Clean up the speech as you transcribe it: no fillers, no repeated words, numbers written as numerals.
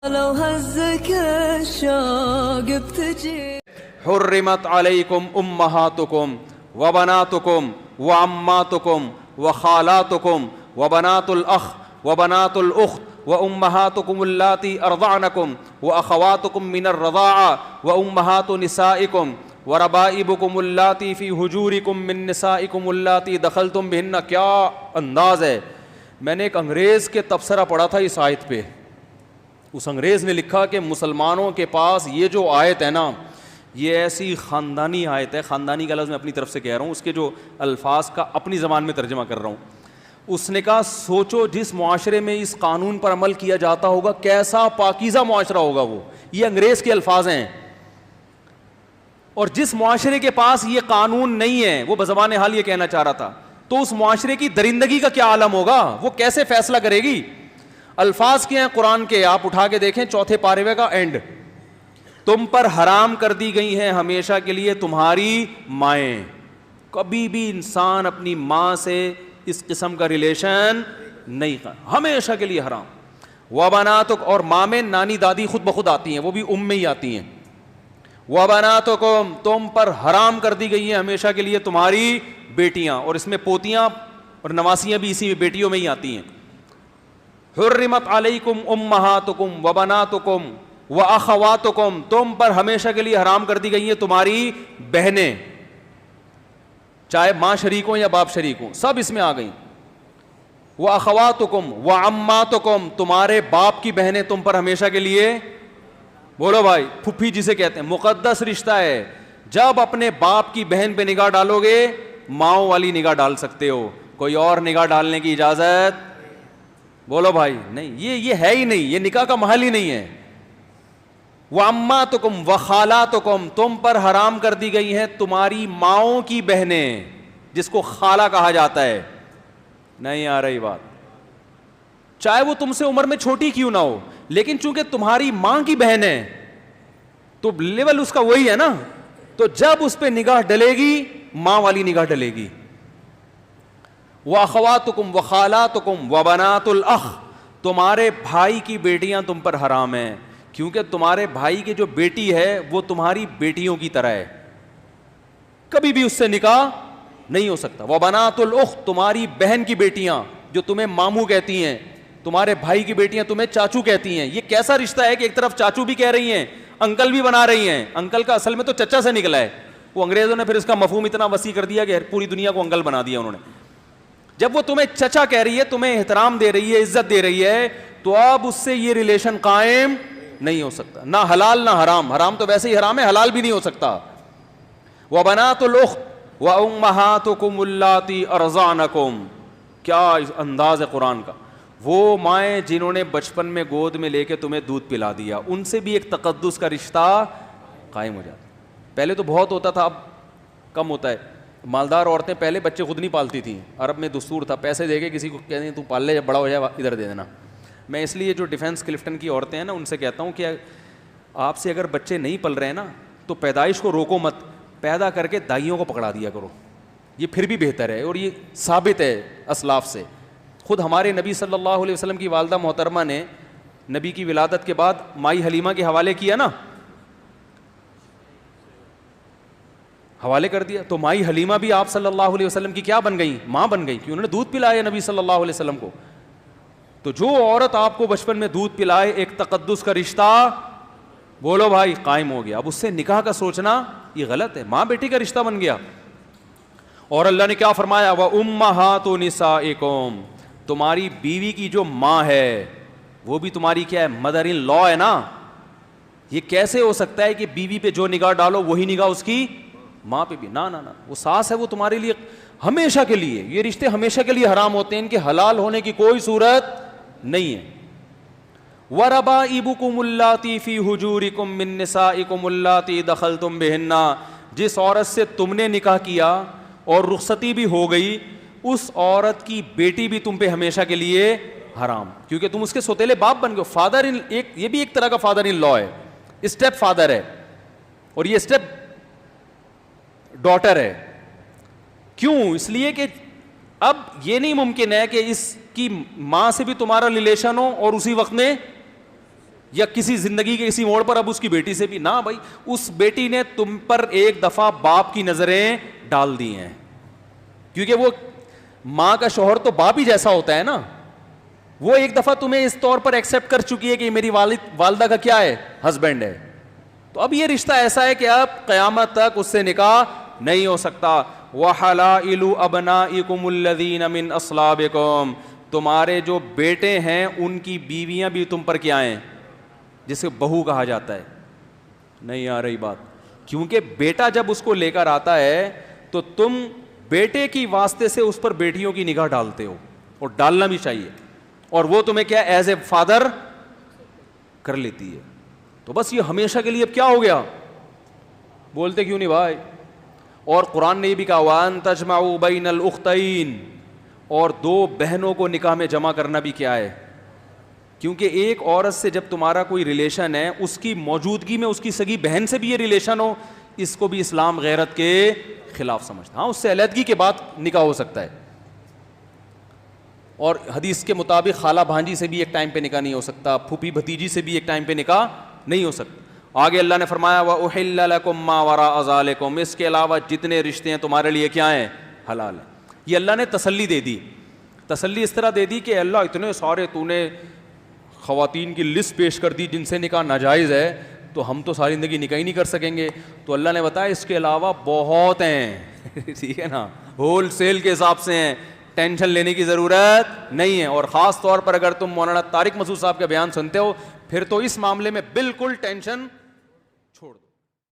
لو هزك الشوق بتجي حرمت علیکم امہاتکم وبناتکم وعماتکم وخالاتکم وبنات الاخ وبنات الاخت وامہاتکم اللاتی ارضعنکم واخواتکم من الرضاعہ وامہات نسائکم وربائبکم اللاتی فی حجورکم من نسائکم اللاتی دخلتم بہن. کیا انداز ہے. میں نے ایک انگریز کے تبصرہ پڑھا تھا اس آیت پہ. اس انگریز نے لکھا کہ مسلمانوں کے پاس یہ جو آیت ہے نا, یہ ایسی خاندانی آیت ہے. خاندانی کا لفظ میں اپنی طرف سے کہہ رہا ہوں, اس کے جو الفاظ کا اپنی زبان میں ترجمہ کر رہا ہوں. اس نے کہا سوچو جس معاشرے میں اس قانون پر عمل کیا جاتا ہوگا کیسا پاکیزہ معاشرہ ہوگا وہ. یہ انگریز کے الفاظ ہیں. اور جس معاشرے کے پاس یہ قانون نہیں ہے, وہ بزبان حال یہ کہنا چاہ رہا تھا, تو اس معاشرے کی درندگی کا کیا عالم ہوگا, وہ کیسے فیصلہ کرے گی. الفاظ کیا ہیں قرآن کے, آپ اٹھا کے دیکھیں چوتھے پارے کا اینڈ. تم پر حرام کر دی گئی ہیں ہمیشہ کے لیے تمہاری مائیں. کبھی بھی انسان اپنی ماں سے اس قسم کا ریلیشن نہیں کر, ہمیشہ کے لیے حرام. وبناتک, اور ماں میں نانی دادی خود بخود آتی ہیں, وہ بھی ام میں ہی آتی ہیں. وبناتکم, تم پر حرام کر دی گئی ہیں ہمیشہ کے لیے تمہاری بیٹیاں, اور اس میں پوتیاں اور نواسیاں بھی اسی بیٹیوں میں ہی آتی ہیں. حرمت علیکم امہاتکم وبناتکم واخواتکم, تم پر ہمیشہ کے لیے حرام کر دی گئی ہیں تمہاری بہنیں, چاہے ماں شریک ہوں یا باپ شریک ہوں, سب اس میں آ گئیں. واخواتکم وعماتکم, تمہارے باپ کی بہنیں تم پر ہمیشہ کے لیے, بولو بھائی, پھپھی جسے کہتے ہیں, مقدس رشتہ ہے. جب اپنے باپ کی بہن پہ نگاہ ڈالو گے ماؤں والی نگاہ ڈال سکتے ہو, کوئی اور نگاہ ڈالنے کی اجازت, بولو بھائی, نہیں. یہ ہے ہی نہیں, یہ نکاح کا محل ہی نہیں ہے. وَعَمَّاتُكُمْ وَخَالَاتُكُمْ, تم پر حرام کر دی گئی ہیں تمہاری ماؤں کی بہنیں, جس کو خالہ کہا جاتا ہے. نہیں آ رہی بات, چاہے وہ تم سے عمر میں چھوٹی کیوں نہ ہو, لیکن چونکہ تمہاری ماں کی بہن ہے تو لیول اس کا وہی ہے نا, تو جب اس پہ نگاہ ڈلے گی ماں والی نگاہ ڈلے گی. وَأَخَوَاتُكُمْ وَخَالَاتُكُمْ وَبَنَاتُ الْأَخِ, تمہارے بھائی کی بیٹیاں تم پر حرام ہیں, کیونکہ تمہارے بھائی کی جو بیٹی ہے وہ تمہاری بیٹیوں کی طرح ہے, کبھی بھی اس سے نکاح نہیں ہو سکتا. وَبَنَاتُ الْأُخْتِ, تمہاری بہن کی بیٹیاں جو تمہیں ماموں کہتی ہیں, تمہارے بھائی کی بیٹیاں تمہیں چاچو کہتی ہیں. یہ کیسا رشتہ ہے کہ ایک طرف چاچو بھی کہہ رہی ہیں, انکل بھی بنا رہی ہیں. انکل کا اصل میں تو چچا سے نکلا ہے, وہ انگریزوں نے پھر اس کا مفہوم اتنا وسیع کر دیا کہ پوری دنیا کو انکل بنا دیا انہوں نے. جب وہ تمہیں چچا کہہ رہی ہے, تمہیں احترام دے رہی ہے, عزت دے رہی ہے, تو اب اس سے یہ ریلیشن قائم نہیں ہو سکتا, نہ حلال نہ حرام. حرام تو ویسے ہی حرام ہے, حلال بھی نہیں ہو سکتا. وَبَنَاتُ الْأُخْتِ وَأُمَّهَاتُكُمُ اللَّاتِي أَرْضَعْنَكُمْ, کیا انداز ہے قرآن کا. وہ مائیں جنہوں نے بچپن میں گود میں لے کے تمہیں دودھ پلا دیا, ان سے بھی ایک تقدس کا رشتہ قائم ہو جاتا. پہلے تو بہت ہوتا تھا, اب کم ہوتا ہے. مالدار عورتیں پہلے بچے خود نہیں پالتی تھیں, عرب میں دستور تھا, پیسے دے کے کسی کو کہتے ہیں تو پال لے, جب بڑا ہو جائے ادھر دے دینا. میں اس لیے جو ڈیفینس کلفٹن کی عورتیں ہیں نا, ان سے کہتا ہوں کہ آپ سے اگر بچے نہیں پل رہے ہیں نا تو پیدائش کو روکو مت, پیدا کر کے دائیوں کو پکڑا دیا کرو, یہ پھر بھی بہتر ہے. اور یہ ثابت ہے اسلاف سے. خود ہمارے نبی صلی اللہ علیہ وسلم کی والدہ محترمہ نے نبی کی ولادت کے بعد مائی حلیمہ کے حوالے کیا نا, حوالے کر دیا, تو مائی حلیمہ بھی آپ صلی اللہ علیہ وسلم کی کیا بن گئی, ماں بن گئی, کہ انہوں نے دودھ پلایا نبی صلی اللہ علیہ وسلم کو. تو جو عورت آپ کو بچپن میں دودھ پلائے, ایک تقدس کا رشتہ, بولو بھائی, قائم ہو گیا. اب اس سے نکاح کا سوچنا یہ غلط ہے, ماں بیٹی کا رشتہ بن گیا. اور اللہ نے کیا فرمایا, وَأُمَّهَاتُ نِسَائِكُمْ, تمہاری بیوی کی جو ماں ہے وہ بھی تمہاری کیا ہے, مدر ان لا ہے نا. یہ کیسے ہو سکتا ہے کہ بیوی پہ جو نگاہ ڈالو وہی نگاہ اس کی ماں پہ بھی, نہ نہ, وہ ساس ہے, وہ تمہارے لیے ہمیشہ کے لیے, یہ رشتے ہمیشہ کے لیے حرام ہوتے ہیں, ان کے حلال ہونے کی کوئی صورت نہیں ہے. وَرَبَائِبُكُمُ اللَّاتِي فِي حُجُورِكُم مِّن نِّسَائِكُمُ اللَّاتِي دَخَلْتُم بِهِنَّ, جس عورت سے تم نے نکاح کیا اور رخصتی بھی ہو گئی, اس عورت کی بیٹی بھی تم پہ ہمیشہ کے لیے حرام, کیونکہ تم اس کے سوتیلے باپ بن گئے. فادر ان, یہ بھی ایک طرح کا فادر ان لا ہے, اسٹیپ فادر ہے, اور یہ اسٹیپ ڈاٹر ہے. کیوں؟ اس لیے کہ اب یہ نہیں ممکن ہے کہ اس کی ماں سے بھی تمہارا ریلیشن ہو اور اسی وقت میں یا کسی زندگی کے کسی موڑ پر اب اس کی بیٹی سے بھی نہ بھائی, اس بیٹی نے تم پر ایک دفعہ باپ کی نظریں ڈال دی ہیں, کیونکہ وہ ماں کا شوہر تو باپ ہی جیسا ہوتا ہے نا, وہ ایک دفعہ تمہیں اس طور پر ایکسیپٹ کر چکی ہے کہ میری والدہ کا کیا ہے, ہسبینڈ ہے. تو اب یہ رشتہ ایسا ہے کہ اب قیامت تک اس سے نکاح نہیں ہو سکتا. وَحَلَائِلُ أَبْنَائِكُمُ الَّذِينَ مِنْ أَصْلَابِكُمْ, تمہارے جو بیٹے ہیں ان کی بیویاں بھی تم پر کیا ہیں, جسے بہو کہا جاتا ہے. نہیں آ رہی بات, کیونکہ بیٹا جب اس کو لے کر آتا ہے تو تم بیٹے کی واسطے سے اس پر بیٹیوں کی نگاہ ڈالتے ہو, اور ڈالنا بھی چاہیے, اور وہ تمہیں کیا ایز اے فادر کر لیتی ہے. تو بس یہ ہمیشہ کے لیے اب کیا ہو گیا, بولتے کیوں نہیں بھائی. اور قرآن نے یہ بھی کہا وَأَن تَجْمَعُوا بَيْنَ الْأُخْتَيْنِ, اور دو بہنوں کو نکاح میں جمع کرنا بھی کیا ہے, کیونکہ ایک عورت سے جب تمہارا کوئی ریلیشن ہے, اس کی موجودگی میں اس کی سگی بہن سے بھی یہ ریلیشن ہو, اس کو بھی اسلام غیرت کے خلاف سمجھتا. ہاں اس سے علیحدگی کے بعد نکاح ہو سکتا ہے, اور حدیث کے مطابق خالہ بھانجی سے بھی ایک ٹائم پہ نکاح نہیں ہو سکتا, پھوپھی بھتیجی سے بھی ایک ٹائم پہ نکاح نہیں ہو سکتا. آگے اللہ نے فرمایا وَأُحِلَّ لَكُم مَّا وَرَاءَ ذَلِكُمْ, اس کے علاوہ جتنے رشتے ہیں تمہارے لیے کیا ہیں, حلال ہیں. یہ اللہ نے تسلی دے دی, تسلی اس طرح دے دی کہ اللہ اتنے سارے تو نے خواتین کی لسٹ پیش کر دی جن سے نکاح ناجائز ہے, تو ہم تو ساری زندگی نکاح ہی نہیں کر سکیں گے. تو اللہ نے بتایا اس کے علاوہ بہت ہیں, ٹھیک ہے نا, ہول سیل کے حساب سے ہیں, ٹینشن لینے کی ضرورت نہیں ہے. اور خاص طور پر اگر تم مولانا طارق مسعود صاحب کا بیان سنتے ہو, پھر تو اس معاملے میں بالکل ٹینشن